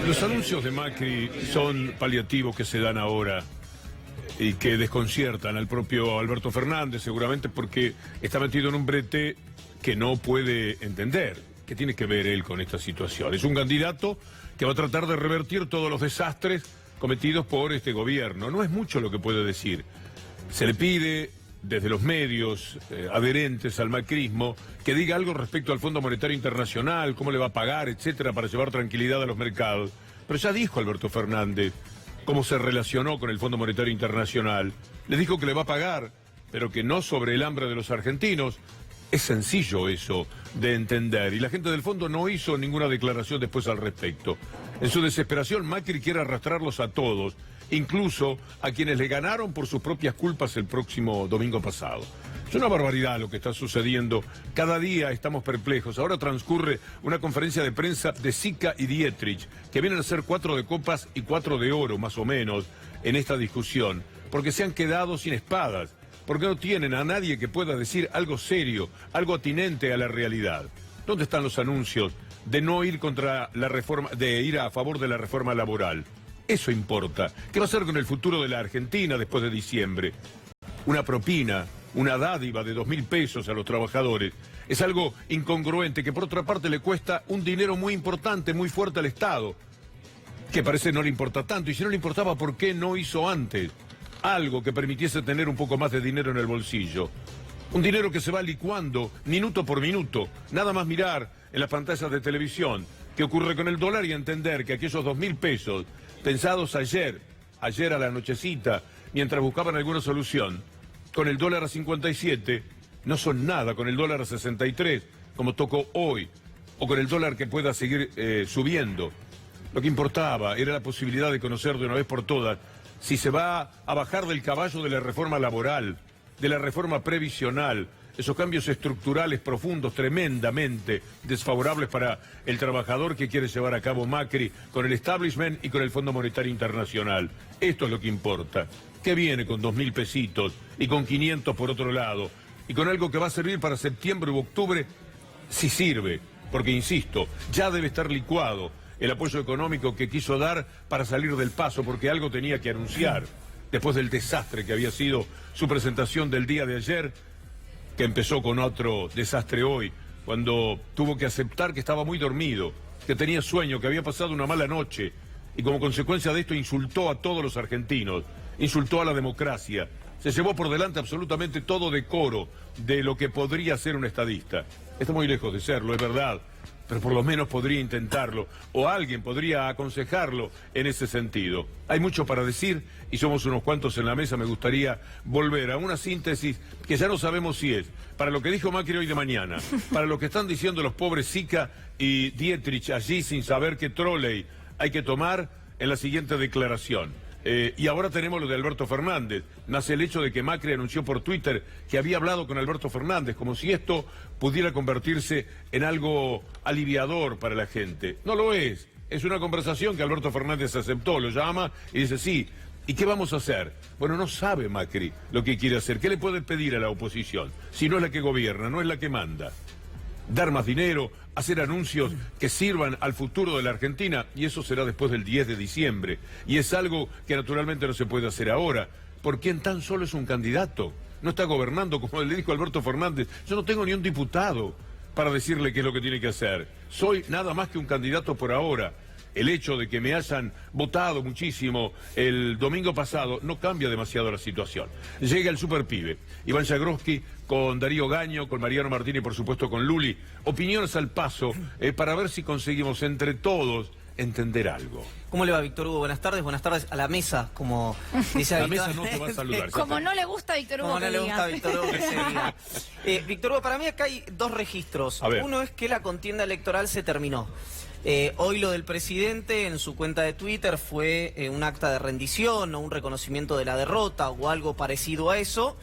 Los anuncios de Macri son paliativos que se dan ahora y que desconciertan al propio Alberto Fernández, seguramente porque está metido en un brete que no puede entender. ¿Qué tiene que ver él con esta situación? Es un candidato que va a tratar de revertir todos los desastres cometidos por este gobierno. No es mucho lo que puede decir. Se le pide desde los medios adherentes al macrismo que diga algo respecto al Fondo Monetario Internacional, cómo le va a pagar, etcétera, para llevar tranquilidad a los mercados. Pero ya dijo Alberto Fernández cómo se relacionó con el Fondo Monetario Internacional. Le dijo que le va a pagar, pero que no sobre el hambre de los argentinos. Es sencillo eso de entender, y la gente del fondo no hizo ninguna declaración después al respecto. En su desesperación, Macri quiere arrastrarlos a todos, incluso a quienes le ganaron por sus propias culpas el próximo domingo pasado. Es una barbaridad lo que está sucediendo. Cada día estamos perplejos. Ahora transcurre una conferencia de prensa de Sica y Dietrich, que vienen a ser 4 de copas y 4 de oro, más o menos, en esta discusión, porque se han quedado sin espadas, porque no tienen a nadie que pueda decir algo serio, algo atinente a la realidad. ¿Dónde están los anuncios de no ir contra la reforma, de ir a favor de la reforma laboral? Eso importa. ¿Qué va a hacer con el futuro de la Argentina después de diciembre? Una propina, una dádiva de 2.000 pesos a los trabajadores es algo incongruente que por otra parte le cuesta un dinero muy importante, muy fuerte al Estado, que parece no le importa tanto. Y si no le importaba, ¿por qué no hizo antes algo que permitiese tener un poco más de dinero en el bolsillo? Un dinero que se va licuando minuto por minuto. Nada más mirar en las pantallas de televisión qué ocurre con el dólar y entender que aquellos 2.000 pesos pensados ayer a la nochecita, mientras buscaban alguna solución, con el dólar a 57, no son nada con el dólar a 63, como tocó hoy, o con el dólar que pueda seguir subiendo. Lo que importaba era la posibilidad de conocer de una vez por todas si se va a bajar del caballo de la reforma laboral, de la reforma previsional, esos cambios estructurales profundos, tremendamente desfavorables para el trabajador que quiere llevar a cabo Macri con el establishment y con el Fondo Monetario Internacional. Esto es lo que importa. ¿Qué viene con 2.000 pesitos y con 500 por otro lado? Y con algo que va a servir para septiembre u octubre, si sirve, porque insisto, ya debe estar licuado el apoyo económico que quiso dar para salir del paso, porque algo tenía que anunciar, después del desastre que había sido su presentación del día de ayer, que empezó con otro desastre hoy, cuando tuvo que aceptar que estaba muy dormido, que tenía sueño, que había pasado una mala noche, y como consecuencia de esto insultó a todos los argentinos, insultó a la democracia, se llevó por delante absolutamente todo decoro de lo que podría ser un estadista. Está muy lejos de serlo, es verdad, pero por lo menos podría intentarlo, o alguien podría aconsejarlo en ese sentido. Hay mucho para decir y somos unos cuantos en la mesa. Me gustaría volver a una síntesis que ya no sabemos si es para lo que dijo Macri hoy de mañana, para lo que están diciendo los pobres Sica y Dietrich allí sin saber qué trolley hay que tomar en la siguiente declaración. Y ahora tenemos lo de Alberto Fernández, más el hecho de que Macri anunció por Twitter que había hablado con Alberto Fernández, como si esto pudiera convertirse en algo aliviador para la gente. No lo es. Es una conversación que Alberto Fernández aceptó, lo llama y dice sí. ¿Y qué vamos a hacer? Bueno, no sabe Macri lo que quiere hacer. ¿Qué le puede pedir a la oposición? Si no es la que gobierna, no es la que manda. Dar más dinero, hacer anuncios que sirvan al futuro de la Argentina, y eso será después del 10 de diciembre. Y es algo que naturalmente no se puede hacer ahora, porque quien tan solo es un candidato, no está gobernando, como le dijo Alberto Fernández. Yo no tengo ni un diputado para decirle qué es lo que tiene que hacer. Soy nada más que un candidato por ahora. El hecho de que me hayan votado muchísimo el domingo pasado no cambia demasiado la situación. Llega el superpibe, Iván Jagroski, con Darío Gaño, con Mariano Martínez y por supuesto con Luli. Opiniones al paso para ver si conseguimos entre todos entender algo. ¿Cómo le va, Víctor Hugo? Buenas tardes a la mesa, como dice a la mesa no te va a saludar. Como no le gusta a Víctor Hugo. Como no le gusta a Víctor Hugo que se diga. Víctor Hugo, para mí acá hay dos registros. Uno es que la contienda electoral se terminó. Hoy lo del presidente en su cuenta de Twitter fue un acta de rendición o un reconocimiento de la derrota o algo parecido a eso.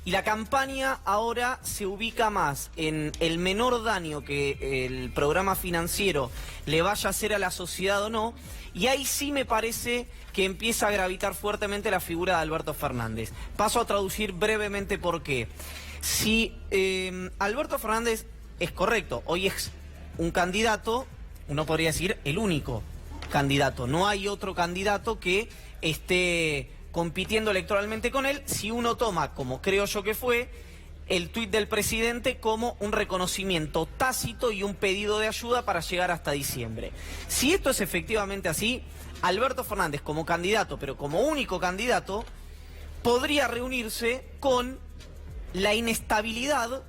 Y la campaña ahora se ubica más en el menor daño que el programa financiero le vaya a hacer a la sociedad o no. Y ahí sí me parece que empieza a gravitar fuertemente la figura de Alberto Fernández. Paso a traducir brevemente por qué. Si Alberto Fernández es correcto, hoy es un candidato, uno podría decir el único candidato. No hay otro candidato que esté compitiendo electoralmente con él, si uno toma, como creo yo que fue, el tuit del presidente como un reconocimiento tácito y un pedido de ayuda para llegar hasta diciembre. Si esto es efectivamente así, Alberto Fernández como candidato, pero como único candidato, podría reunirse con la inestabilidad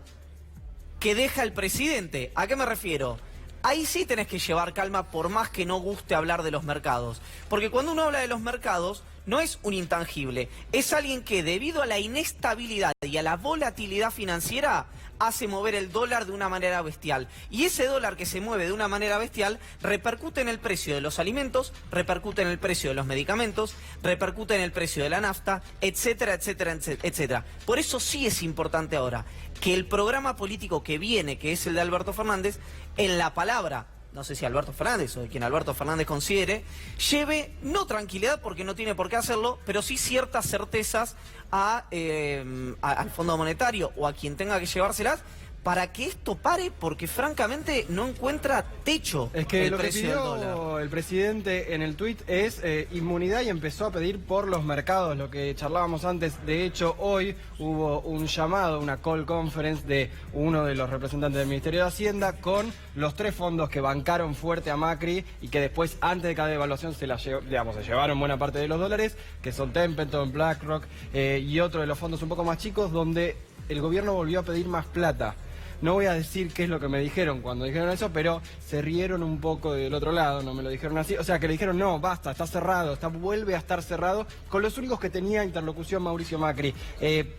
que deja el presidente. ¿A qué me refiero? Ahí sí tenés que llevar calma, por más que no guste hablar de los mercados. Porque cuando uno habla de los mercados, no es un intangible. Es alguien que, debido a la inestabilidad y a la volatilidad financiera, hace mover el dólar de una manera bestial. Y ese dólar que se mueve de una manera bestial repercute en el precio de los alimentos, repercute en el precio de los medicamentos, repercute en el precio de la nafta, etcétera, etcétera, etcétera. Por eso sí es importante ahora que el programa político que viene, que es el de Alberto Fernández, en la palabra, no sé si Alberto Fernández o de quien Alberto Fernández considere, lleve no tranquilidad, porque no tiene por qué hacerlo, pero sí ciertas certezas al Fondo Monetario o a quien tenga que llevárselas, para que esto pare, porque francamente no encuentra techo. Es que el lo que precio del dólar. pidió el presidente en el tuit es inmunidad, y empezó a pedir por los mercados, lo que charlábamos antes. De hecho, hoy hubo un llamado, una call conference de uno de los representantes del Ministerio de Hacienda con los 3 fondos que bancaron fuerte a Macri y que después, antes de cada devaluación, se llevaron buena parte de los dólares, que son Templeton, BlackRock y otro de los fondos un poco más chicos, donde el gobierno volvió a pedir más plata. No voy a decir qué es lo que me dijeron cuando dijeron eso, pero se rieron un poco del otro lado, no me lo dijeron así. O sea, que le dijeron, no, basta, está cerrado, vuelve a estar cerrado, con los únicos que tenía interlocución Mauricio Macri.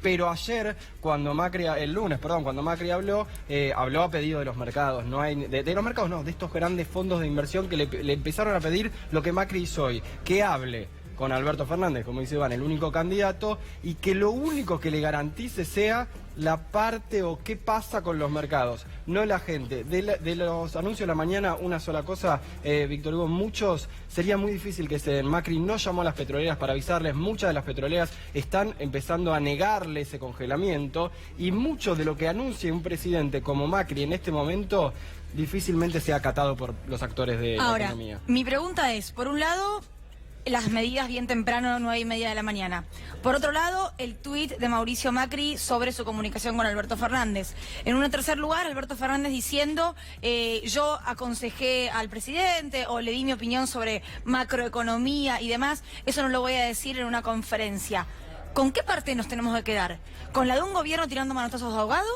Pero ayer, cuando Macri, cuando Macri habló a pedido de los mercados. No hay de los mercados, no, de estos grandes fondos de inversión que le empezaron a pedir lo que Macri hizo hoy, que hable con Alberto Fernández, como dice Iván, el único candidato, y que lo único que le garantice sea la parte o qué pasa con los mercados, no la gente. De los anuncios de la mañana, una sola cosa, Víctor Hugo, sería muy difícil que se den. Macri no llamó a las petroleras para avisarles, muchas de las petroleras están empezando a negarle ese congelamiento, y mucho de lo que anuncie un presidente como Macri en este momento difícilmente sea acatado por los actores de la economía. Mi pregunta es, por un lado, las medidas bien temprano, 9:30 de la mañana. Por otro lado, el tuit de Mauricio Macri sobre su comunicación con Alberto Fernández. En un tercer lugar, Alberto Fernández diciendo, yo aconsejé al presidente o le di mi opinión sobre macroeconomía y demás, eso no lo voy a decir en una conferencia. ¿Con qué parte nos tenemos que quedar? ¿Con la de un gobierno tirando manotazos de ahogado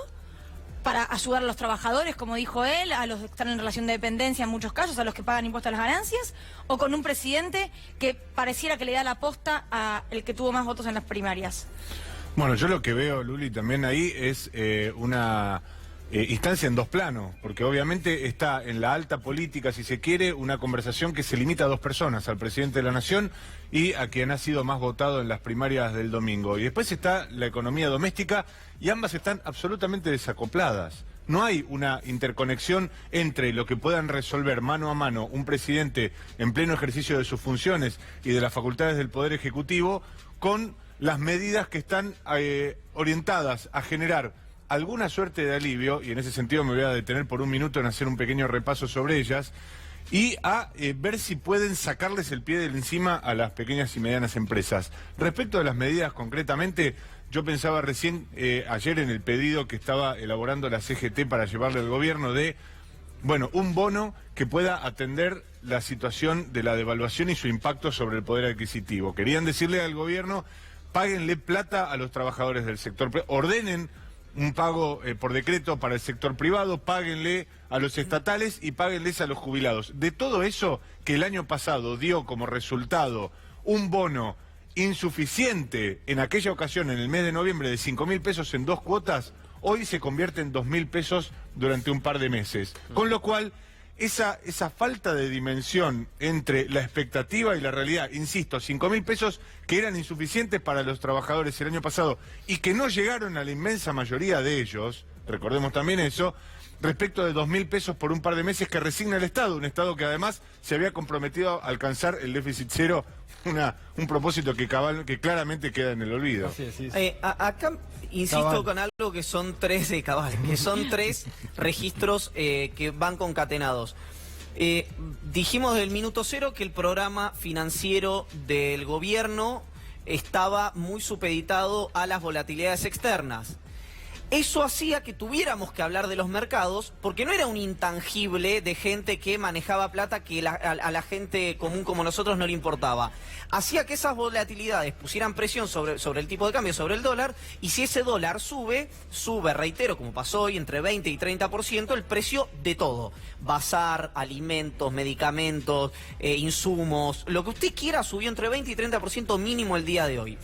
para ayudar a los trabajadores, como dijo él, a los que están en relación de dependencia en muchos casos, a los que pagan impuestos a las ganancias, o con un presidente que pareciera que le da la posta a el que tuvo más votos en las primarias? Bueno, yo lo que veo, Luli, también ahí es una instancia en 2 planos, porque obviamente está en la alta política, si se quiere, una conversación que se limita a 2 personas, al presidente de la Nación y a quien ha sido más votado en las primarias del domingo. Y después está la economía doméstica, y ambas están absolutamente desacopladas. No hay una interconexión entre lo que puedan resolver mano a mano un presidente en pleno ejercicio de sus funciones y de las facultades del Poder Ejecutivo con las medidas que están orientadas a generar alguna suerte de alivio, y en ese sentido me voy a detener por un minuto en hacer un pequeño repaso sobre ellas, y a ver si pueden sacarles el pie de encima a las pequeñas y medianas empresas. Respecto de las medidas concretamente, yo pensaba recién, ayer en el pedido que estaba elaborando la CGT para llevarle al gobierno de, un bono que pueda atender la situación de la devaluación y su impacto sobre el poder adquisitivo. Querían decirle al gobierno, páguenle plata a los trabajadores del sector, ordenen un pago por decreto para el sector privado, páguenle a los estatales y páguenles a los jubilados. De todo eso que el año pasado dio como resultado un bono insuficiente en aquella ocasión, en el mes de noviembre, de 5.000 pesos en 2 cuotas, hoy se convierte en 2.000 pesos durante un par de meses. Con lo cual, esa falta de dimensión entre la expectativa y la realidad, insisto, 5.000 pesos que eran insuficientes para los trabajadores el año pasado y que no llegaron a la inmensa mayoría de ellos, recordemos también eso, respecto de 2.000 pesos por un par de meses que resigna el Estado, un Estado que además se había comprometido a alcanzar el déficit cero, un propósito que claramente queda en el olvido. Acá insisto con algo que son 3 registros que van concatenados. Dijimos del minuto cero que el programa financiero del gobierno estaba muy supeditado a las volatilidades externas. Eso hacía que tuviéramos que hablar de los mercados, porque no era un intangible de gente que manejaba plata que a la gente común como nosotros no le importaba. Hacía que esas volatilidades pusieran presión sobre el tipo de cambio, sobre el dólar, y si ese dólar sube, reitero, como pasó hoy, entre 20 y 30% el precio de todo. Bazar, alimentos, medicamentos, insumos, lo que usted quiera subió entre 20 y 30% mínimo el día de hoy.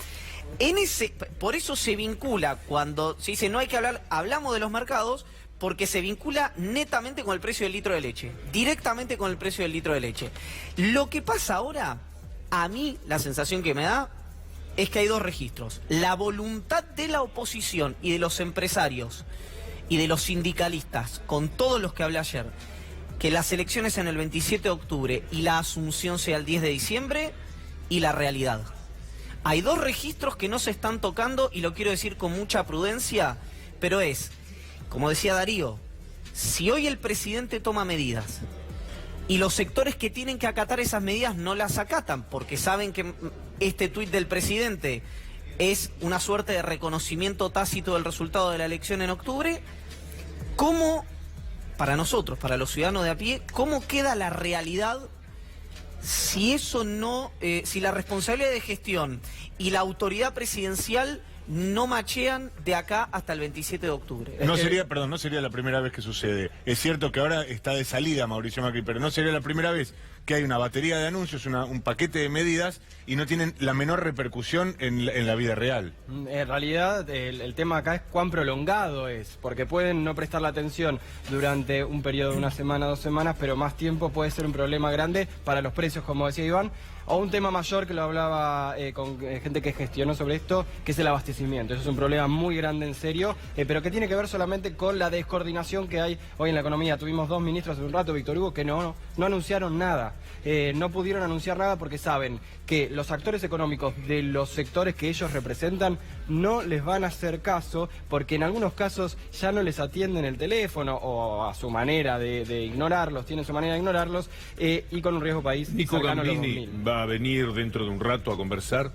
Por eso se vincula, cuando se dice no hay que hablar, hablamos de los mercados, porque se vincula netamente con el precio del litro de leche, directamente con el precio del litro de leche. Lo que pasa ahora, a mí la sensación que me da es que hay dos registros. La voluntad de la oposición y de los empresarios y de los sindicalistas, con todos los que hablé ayer, que las elecciones en el 27 de octubre y la asunción sea el 10 de diciembre, y la realidad. Hay dos registros que no se están tocando, y lo quiero decir con mucha prudencia, pero es, como decía Darío, si hoy el presidente toma medidas y los sectores que tienen que acatar esas medidas no las acatan porque saben que este tuit del presidente es una suerte de reconocimiento tácito del resultado de la elección en octubre, ¿cómo, para nosotros, para los ciudadanos de a pie, cómo queda la realidad si eso no, si la responsabilidad de gestión y la autoridad presidencial no machean de acá hasta el 27 de octubre? No sería la primera vez que sucede. Es cierto que ahora está de salida Mauricio Macri, pero no sería la primera vez que hay una batería de anuncios, un paquete de medidas y no tienen la menor repercusión en la vida real. En realidad el tema acá es cuán prolongado es, porque pueden no prestar la atención durante un periodo de una semana, 2 semanas, pero más tiempo puede ser un problema grande para los precios, como decía Iván. O un tema mayor que lo hablaba con gente que gestionó sobre esto, que es el abastecimiento. Eso es un problema muy grande, en serio, pero que tiene que ver solamente con la descoordinación que hay hoy en la economía. Tuvimos 2 ministros hace un rato, Víctor Hugo, que no anunciaron nada. No pudieron anunciar nada porque saben que los actores económicos de los sectores que ellos representan no les van a hacer caso, porque en algunos casos ya no les atienden el teléfono o a su manera de ignorarlos, tienen su manera de ignorarlos, y con un riesgo país Nico cercano a los Gambini 2000. va a venir dentro de un rato a conversar.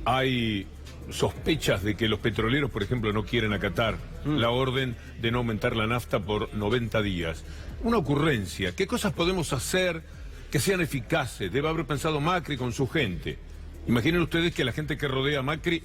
Hay sospechas de que los petroleros, por ejemplo, no quieren acatar la orden de no aumentar la nafta por 90 días. Una ocurrencia. ¿Qué cosas podemos hacer que sean eficaces? Debe haber pensado Macri con su gente. Imaginen ustedes que la gente que rodea a Macri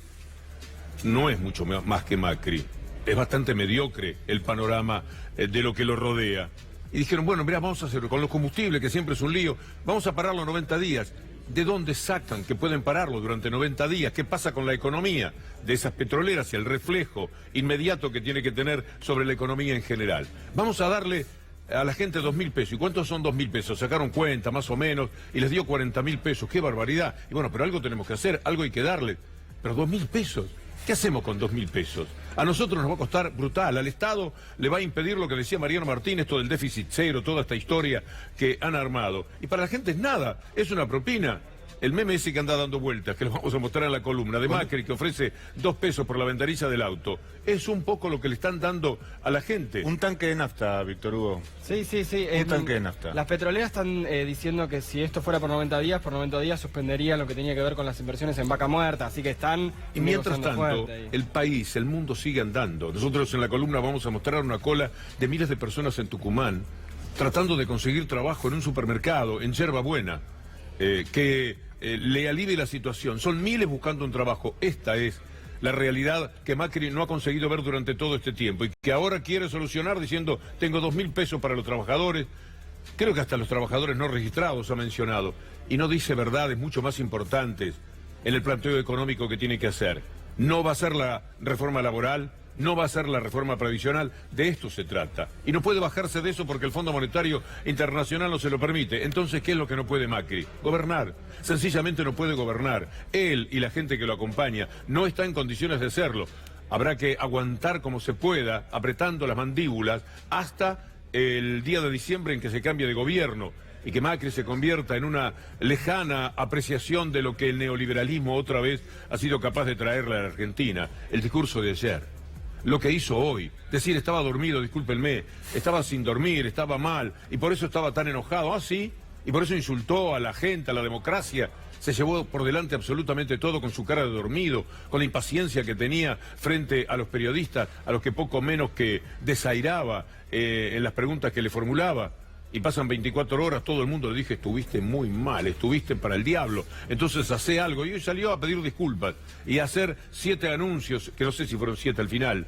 no es mucho más que Macri. Es bastante mediocre el panorama de lo que lo rodea. Y dijeron, bueno, mira, vamos a hacerlo con los combustibles, que siempre es un lío, vamos a pararlo 90 días. ¿De dónde sacan que pueden pararlo durante 90 días? ¿Qué pasa con la economía de esas petroleras y el reflejo inmediato que tiene que tener sobre la economía en general? Vamos a darle a la gente 2.000 pesos. ¿Y cuántos son 2.000 pesos? Sacaron cuenta, más o menos, y les dio 40.000 pesos. ¡Qué barbaridad! Y bueno, pero algo tenemos que hacer, algo hay que darle. Pero 2.000 pesos, ¿qué hacemos con 2.000 pesos? A nosotros nos va a costar brutal, al Estado le va a impedir lo que decía Mariano Martínez, todo el déficit cero, toda esta historia que han armado. Y para la gente es nada, es una propina. El meme ese que anda dando vueltas, que lo vamos a mostrar en la columna, de Macri, que ofrece 2 pesos por la ventanilla del auto, es un poco lo que le están dando a la gente. Un tanque de nafta, Víctor Hugo. Sí. Un tanque de nafta. Las petroleras están diciendo que si esto fuera por 90 días suspenderían lo que tenía que ver con las inversiones en vaca muerta, así que están... Y mientras tanto, el país, el mundo sigue andando. Nosotros en la columna vamos a mostrar una cola de miles de personas en Tucumán, tratando de conseguir trabajo en un supermercado, en Yerba Buena, que le alivie la situación. Son miles buscando un trabajo. Esta es la realidad que Macri no ha conseguido ver durante todo este tiempo y que ahora quiere solucionar diciendo, tengo 2.000 pesos para los trabajadores. Creo que hasta los trabajadores no registrados ha mencionado. Y no dice verdades mucho más importantes en el planteo económico que tiene que hacer. No va a ser la reforma laboral, no va a ser la reforma previsional, de esto se trata. Y no puede bajarse de eso porque el Fondo Monetario Internacional no se lo permite. Entonces, ¿qué es lo que no puede Macri? Gobernar. Sencillamente no puede gobernar. Él y la gente que lo acompaña no está en condiciones de hacerlo. Habrá que aguantar como se pueda, apretando las mandíbulas, hasta el día de diciembre en que se cambie de gobierno y que Macri se convierta en una lejana apreciación de lo que el neoliberalismo otra vez ha sido capaz de traerle a la Argentina. El discurso de ayer. lo que hizo hoy. Decir, estaba dormido, discúlpenme, estaba sin dormir, estaba mal, y por eso estaba tan enojado. Ah, sí, y por eso insultó a la gente, a la democracia. Se llevó por delante absolutamente todo con su cara de dormido, con la impaciencia que tenía frente a los periodistas, a los que poco menos que desairaba en las preguntas que le formulaba. Y pasan 24 horas, todo el mundo le dije, estuviste muy mal, estuviste para el diablo. Entonces hace algo. Y hoy salió a pedir disculpas y a hacer 7 anuncios, que no sé si fueron 7 al final.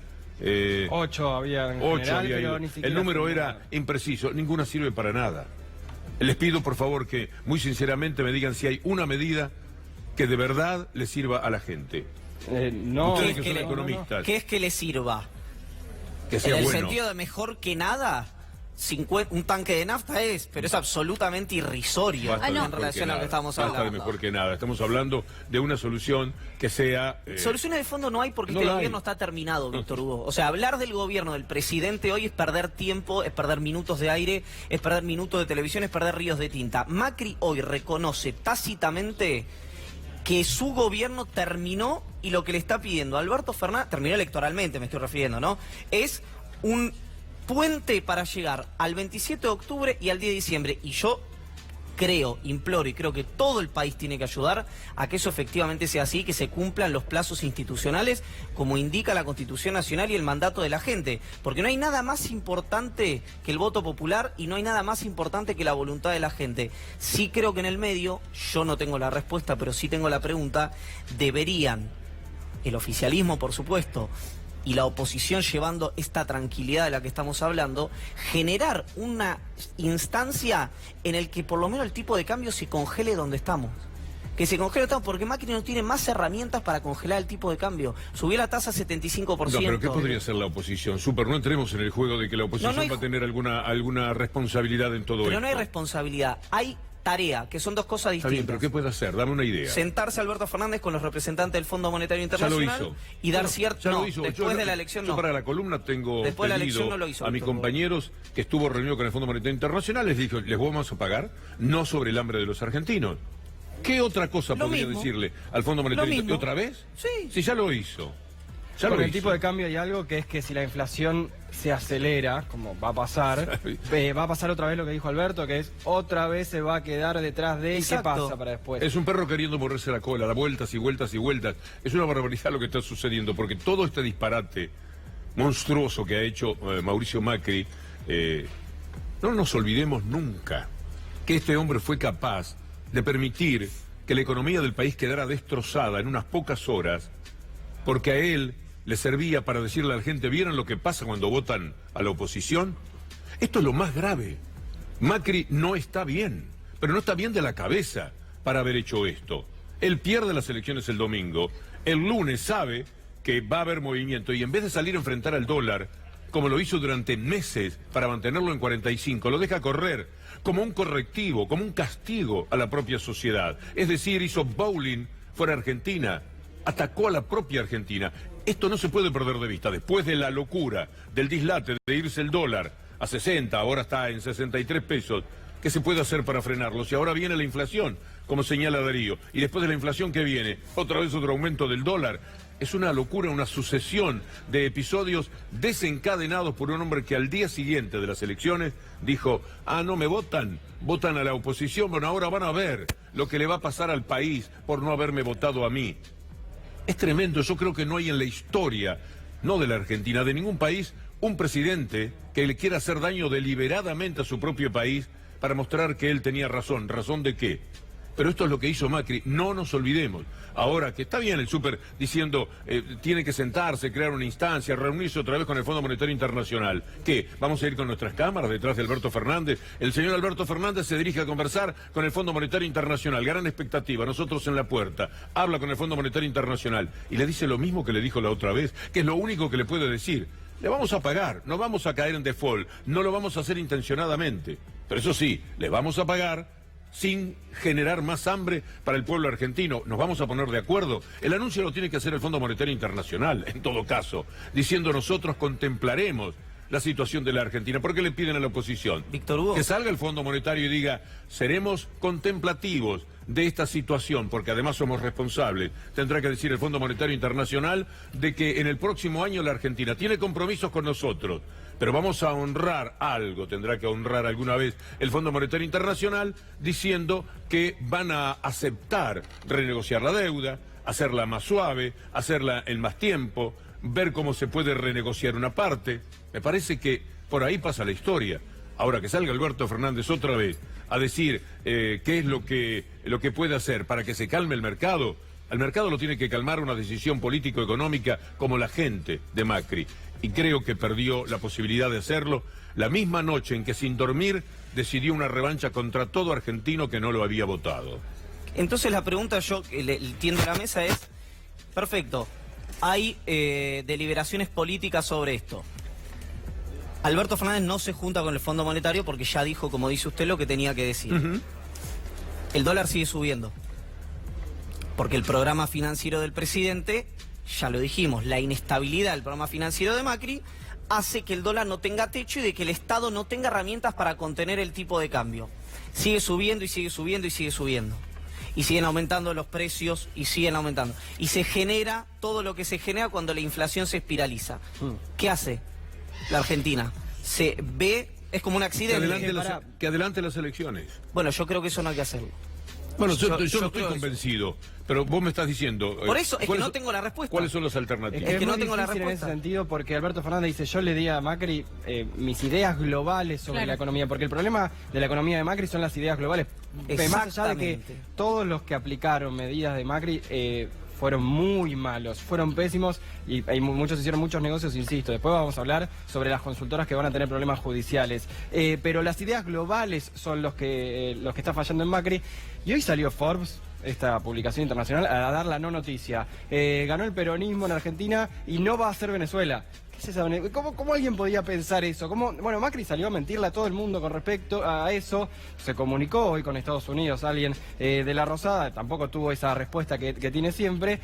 8 había en 8 general, había pero ido. ni siquiera El número fue era nada. impreciso, ninguna sirve para nada. Les pido por favor que muy sinceramente me digan si hay una medida que de verdad le sirva a la gente. No, Ustedes que son le- economistas, ¿Qué es que le sirva? que En sea el bueno. sentido de mejor que nada, un tanque de nafta pero es absolutamente irrisorio Basta de en mejor que relación a lo nada, que estamos basta de hablando. mejor que nada. Estamos hablando de una solución que sea... Soluciones de fondo no hay porque no este la hay. gobierno está terminado, Víctor Hugo. O sea, hablar del gobierno del presidente hoy es perder tiempo, es perder minutos de aire, es perder minutos de televisión, es perder ríos de tinta. Macri hoy reconoce tácitamente que su gobierno terminó y lo que le está pidiendo a Alberto Fernández, terminó electoralmente me estoy refiriendo, ¿no? Es un puente para llegar al 27 de octubre y al 10 de diciembre. Y yo creo, imploro y creo que todo el país tiene que ayudar a que eso efectivamente sea así, que se cumplan los plazos institucionales como indica la Constitución Nacional y el mandato de la gente. Porque no hay nada más importante que el voto popular y no hay nada más importante que la voluntad de la gente. Sí creo que en el medio, yo no tengo la respuesta, pero sí tengo la pregunta, deberían, el oficialismo por supuesto, y la oposición llevando esta tranquilidad de la que estamos hablando, generar una instancia en el que por lo menos el tipo de cambio se congele donde estamos. Que se congele donde estamos, porque Macri no tiene más herramientas para congelar el tipo de cambio. Subió la tasa a 75%. No, pero ¿qué podría hacer la oposición? Super, no entremos en el juego de que la oposición No hay va a tener alguna responsabilidad en todo esto. Pero no hay responsabilidad, hay tarea, que son dos cosas Está distintas. bien, pero ¿qué puede hacer? Dame una idea. Sentarse Alberto Fernández con los representantes del Fondo Monetario Ya lo Internacional hizo. y dar Bueno, cierto... ya lo No, hizo. después Yo- de la elección yo no. para la columna tengo Después de la pedido elección no lo hizo, a mis Víctor Hugo. compañeros que estuvo reunido con el Fondo Monetario Internacional, les dije, les vamos a pagar, no sobre el hambre de los argentinos. ¿Qué otra cosa Lo podría mismo. decirle al Fondo Monetario Lo Internacional? mismo. ¿Otra vez? Sí. Sí, ya lo hizo. Ya lo Porque el hizo. tipo de cambio hay algo que es que si la inflación se acelera, como va a pasar, va a pasar otra vez lo que dijo Alberto, que es otra vez se va a quedar detrás de ¿y qué Exacto. pasa para después? Es un perro queriendo morderse la cola, da vueltas y vueltas y vueltas. Es una barbaridad lo que está sucediendo, porque todo este disparate monstruoso que ha hecho Mauricio Macri, no nos olvidemos nunca que este hombre fue capaz de permitir que la economía del país quedara destrozada en unas pocas horas, porque a él le servía para decirle a la gente, ¿vieron lo que pasa cuando votan a la oposición? Esto es lo más grave. Macri no está bien, pero no está bien de la cabeza para haber hecho esto. Él pierde las elecciones el domingo, el lunes sabe que va a haber movimiento y en vez de salir a enfrentar al dólar, como lo hizo durante meses para mantenerlo en 45, lo deja correr como un correctivo, como un castigo a la propia sociedad. Es decir, hizo bowling fuera de Argentina, atacó a la propia Argentina. Esto no se puede perder de vista. Después de la locura, del dislate, de irse el dólar a 60, ahora está en 63 pesos, ¿qué se puede hacer para frenarlo? Si ahora viene la inflación, como señala Darío, y después de la inflación, ¿qué viene? Otra vez otro aumento del dólar. Es una locura, una sucesión de episodios desencadenados por un hombre que al día siguiente de las elecciones dijo, no me votan, votan a la oposición, bueno, ahora van a ver lo que le va a pasar al país por no haberme votado a mí. Es tremendo, yo creo que no hay en la historia, no de la Argentina, de ningún país, un presidente que le quiera hacer daño deliberadamente a su propio país para mostrar que él tenía razón. ¿Razón de qué? Pero esto es lo que hizo Macri, no nos olvidemos. Ahora que está bien el súper diciendo, tiene que sentarse, crear una instancia, reunirse otra vez con el Fondo Monetario Internacional. ¿Qué? ¿Vamos a ir con nuestras cámaras detrás de Alberto Fernández? El señor Alberto Fernández se dirige a conversar con el Fondo Monetario Internacional, gran expectativa, nosotros en la puerta. Habla con el Fondo Monetario Internacional y le dice lo mismo que le dijo la otra vez, que es lo único que le puede decir. Le vamos a pagar, no vamos a caer en default, no lo vamos a hacer intencionadamente. Pero eso sí, le vamos a pagar sin generar más hambre para el pueblo argentino. Nos vamos a poner de acuerdo. El anuncio lo tiene que hacer el Fondo Monetario Internacional, en todo caso, diciendo nosotros contemplaremos la situación de la Argentina. ¿Por qué le piden a la oposición? Víctor Hugo. Que salga el Fondo Monetario y diga, seremos contemplativos de esta situación, porque además somos responsables, tendrá que decir el Fondo Monetario Internacional, de que en el próximo año la Argentina tiene compromisos con nosotros, pero vamos a honrar algo, tendrá que honrar alguna vez el Fondo Monetario Internacional, diciendo que van a aceptar renegociar la deuda, hacerla más suave, hacerla en más tiempo, ver cómo se puede renegociar una parte. Me parece que por ahí pasa la historia. Ahora que salga Alberto Fernández otra vez a decir qué es lo que puede hacer para que se calme el mercado, al mercado lo tiene que calmar una decisión político-económica como la gente de Macri. Y creo que perdió la posibilidad de hacerlo la misma noche en que sin dormir decidió una revancha contra todo argentino que no lo había votado. Entonces la pregunta yo le tiendo a la mesa es, perfecto, hay deliberaciones políticas sobre esto. Alberto Fernández no se junta con el Fondo Monetario porque ya dijo, como dice usted, lo que tenía que decir. El dólar sigue subiendo. Porque el programa financiero del presidente, ya lo dijimos, la inestabilidad del programa financiero de Macri hace que el dólar no tenga techo y de que el Estado no tenga herramientas para contener el tipo de cambio. Sigue subiendo y sigue subiendo y sigue subiendo. Y siguen aumentando los precios y siguen aumentando. Y se genera todo lo que se genera cuando la inflación se espiraliza. ¿Qué hace la Argentina? Se ve, es como un accidente. Que adelante las elecciones. Bueno, yo creo que eso no hay que hacerlo. Bueno, yo no estoy convencido, pero vos me estás diciendo... Por eso es que no tengo la respuesta. ¿Cuáles son las alternativas? Es que no tengo la respuesta en ese respuesta. sentido, porque Alberto Fernández dice, yo le di a Macri mis ideas globales sobre la economía, porque el problema de la economía de Macri son las ideas globales. Más allá de que todos los que aplicaron medidas de Macri fueron muy malos, fueron pésimos y muchos hicieron muchos negocios, insisto. Después vamos a hablar sobre las consultoras que van a tener problemas judiciales. Pero las ideas globales son los que está fallando en Macri. Y hoy salió Forbes, esta publicación internacional, a dar la no noticia. Ganó el peronismo en Argentina y no va a ser Venezuela. ¿Qué es esa? ¿Cómo alguien podía pensar eso? Bueno, Macri salió a mentirle a todo el mundo con respecto a eso. Se comunicó hoy con Estados Unidos alguien de la Rosada, tampoco tuvo esa respuesta que tiene siempre,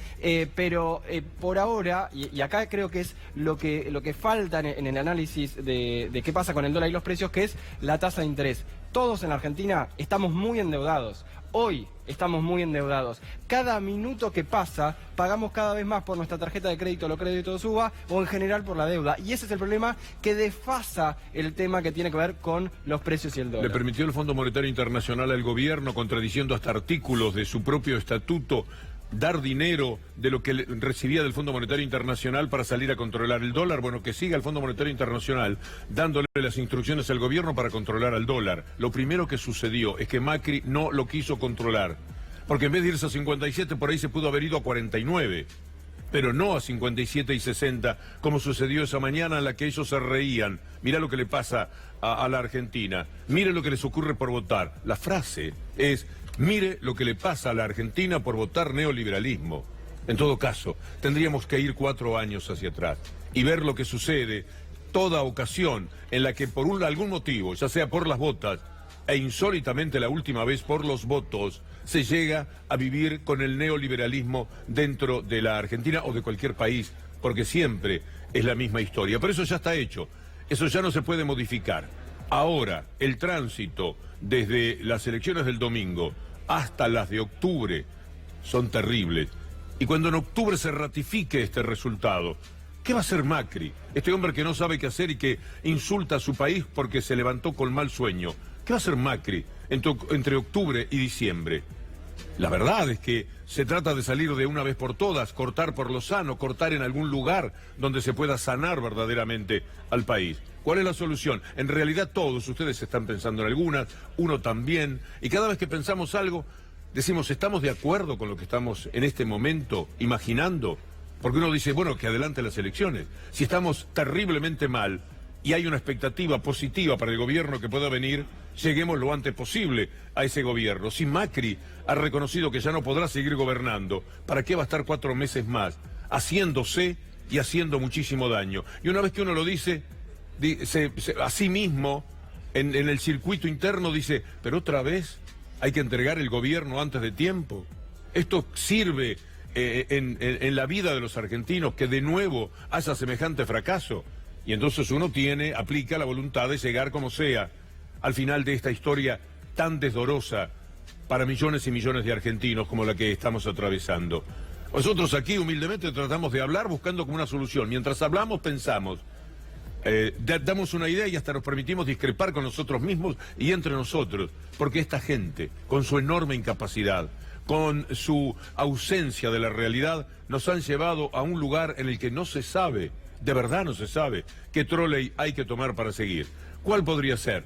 pero por ahora, y acá creo que es lo que falta en el análisis de qué pasa con el dólar y los precios, que es la tasa de interés. Todos en la Argentina estamos muy endeudados. Hoy estamos muy endeudados. Cada minuto que pasa, pagamos cada vez más por nuestra tarjeta de crédito, los créditos UBA, o en general por la deuda. Y ese es el problema que desfasa el tema que tiene que ver con los precios y el dólar. Le permitió el Fondo Monetario Internacional al gobierno, contradiciendo hasta artículos de su propio estatuto, dar dinero de lo que recibía del Fondo Monetario Internacional para salir a controlar el dólar. Bueno, que siga el Fondo Monetario Internacional dándole las instrucciones al gobierno para controlar al dólar. Lo primero que sucedió es que Macri no lo quiso controlar, porque en vez de irse a 57, por ahí se pudo haber ido a 49, pero no a 57 y 60, como sucedió esa mañana en la que ellos se reían. Mirá lo que le pasa a la Argentina, mire lo que les ocurre por votar. La frase es: mire lo que le pasa a la Argentina por votar neoliberalismo. En todo caso, tendríamos que ir 4 años hacia atrás y ver lo que sucede toda ocasión en la que por algún motivo, ya sea por las botas e insólitamente la última vez por los votos, se llega a vivir con el neoliberalismo dentro de la Argentina o de cualquier país, porque siempre es la misma historia. Pero eso ya está hecho, eso ya no se puede modificar. Ahora, el tránsito desde las elecciones del domingo hasta las de octubre son terribles. Y cuando en octubre se ratifique este resultado, ¿qué va a hacer Macri? Este hombre que no sabe qué hacer y que insulta a su país porque se levantó con mal sueño. ¿Qué va a hacer Macri entre octubre y diciembre? La verdad es que se trata de salir de una vez por todas, cortar por lo sano, cortar en algún lugar donde se pueda sanar verdaderamente al país. ¿Cuál es la solución? En realidad todos ustedes están pensando en algunas, uno también, y cada vez que pensamos algo, decimos, ¿estamos de acuerdo con lo que estamos en este momento imaginando? Porque uno dice, bueno, que adelante las elecciones. Si estamos terriblemente mal y hay una expectativa positiva para el gobierno que pueda venir, lleguemos lo antes posible a ese gobierno. Si Macri ha reconocido que ya no podrá seguir gobernando, ¿para qué va a estar 4 meses más haciéndose y haciendo muchísimo daño? Y una vez que uno lo dice, a sí mismo, en el circuito interno dice, pero otra vez hay que entregar el gobierno antes de tiempo. Esto sirve en la vida de los argentinos, que de nuevo haya semejante fracaso. Y entonces uno aplica la voluntad de llegar como sea al final de esta historia tan desdorosa para millones y millones de argentinos como la que estamos atravesando. Nosotros aquí humildemente tratamos de hablar buscando como una solución. Mientras hablamos, pensamos, damos una idea y hasta nos permitimos discrepar con nosotros mismos y entre nosotros, porque esta gente, con su enorme incapacidad, con su ausencia de la realidad, nos han llevado a un lugar en el que no se sabe, de verdad no se sabe, qué troley hay que tomar para seguir. ¿Cuál podría ser?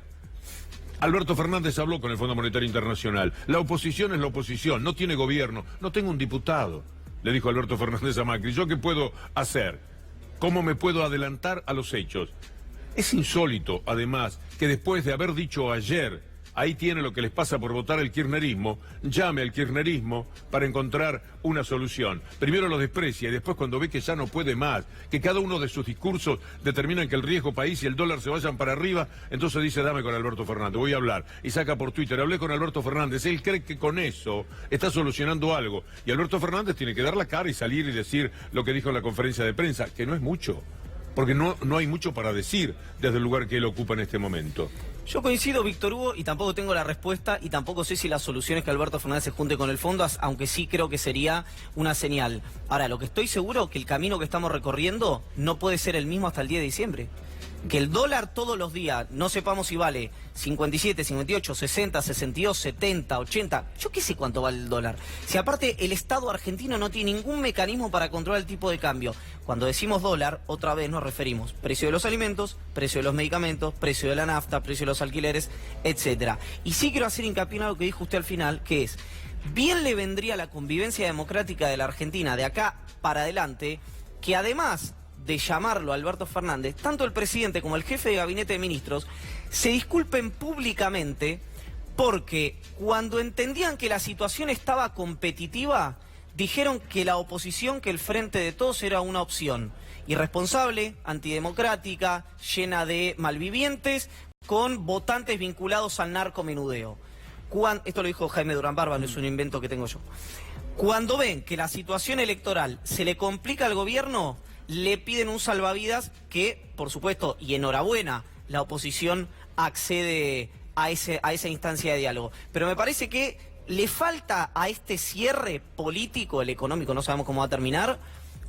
Alberto Fernández habló con el Fondo Monetario Internacional. La oposición es la oposición, no tiene gobierno, no tengo un diputado, le dijo Alberto Fernández a Macri. ¿Yo qué puedo hacer? ¿Cómo me puedo adelantar a los hechos? Es insólito, además, que después de haber dicho ayer, ahí tiene lo que les pasa por votar el kirchnerismo, llame al kirchnerismo para encontrar una solución. Primero lo desprecia y después cuando ve que ya no puede más, que cada uno de sus discursos determinan que el riesgo país y el dólar se vayan para arriba, entonces dice, dame con Alberto Fernández, voy a hablar. Y saca por Twitter, hablé con Alberto Fernández, él cree que con eso está solucionando algo. Y Alberto Fernández tiene que dar la cara y salir y decir lo que dijo en la conferencia de prensa, que no es mucho. Porque no hay mucho para decir desde el lugar que él ocupa en este momento. Yo coincido, Víctor Hugo, y tampoco tengo la respuesta, y tampoco sé si la solución es que Alberto Fernández se junte con el fondo, aunque sí creo que sería una señal. Ahora, lo que estoy seguro es que el camino que estamos recorriendo no puede ser el mismo hasta el 10 de diciembre. Que el dólar todos los días, no sepamos si vale 57, 58, 60, 62, 70, 80, yo qué sé cuánto vale el dólar. Si aparte el Estado argentino no tiene ningún mecanismo para controlar el tipo de cambio. Cuando decimos dólar, otra vez nos referimos precio de los alimentos, precio de los medicamentos, precio de la nafta, precio de los alquileres, etcétera. Y sí quiero hacer hincapié en algo que dijo usted al final, que es, bien le vendría a la convivencia democrática de la Argentina de acá para adelante, que además de llamarlo a Alberto Fernández, tanto el presidente como el jefe de gabinete de ministros se disculpen públicamente porque cuando entendían que la situación estaba competitiva, dijeron que la oposición, que el Frente de Todos era una opción irresponsable, antidemocrática, llena de malvivientes, con votantes vinculados al narcomenudeo. Esto lo dijo Jaime Durán Barba, no es un invento que tengo yo. Cuando ven que la situación electoral se le complica al gobierno, le piden un salvavidas que, por supuesto, y enhorabuena, la oposición accede a esa instancia de diálogo. Pero me parece que le falta a este cierre político, el económico, no sabemos cómo va a terminar,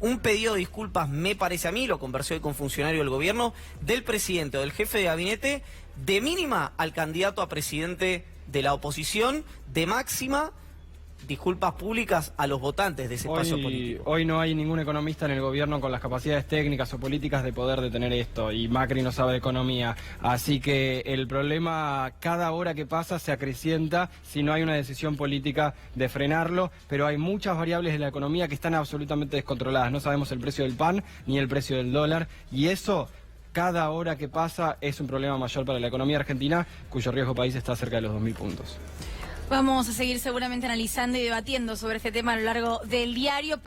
un pedido de disculpas, me parece a mí, lo conversé hoy con funcionarios del gobierno, del presidente o del jefe de gabinete, de mínima al candidato a presidente de la oposición, de máxima disculpas públicas a los votantes de ese espacio político. Hoy no hay ningún economista en el gobierno con las capacidades técnicas o políticas de poder detener esto, y Macri no sabe de economía, así que el problema cada hora que pasa se acrecienta si no hay una decisión política de frenarlo, pero hay muchas variables de la economía que están absolutamente descontroladas, no sabemos el precio del pan ni el precio del dólar, y eso cada hora que pasa es un problema mayor para la economía argentina, cuyo riesgo país está cerca de los 2.000 puntos. Vamos a seguir seguramente analizando y debatiendo sobre este tema a lo largo del diario.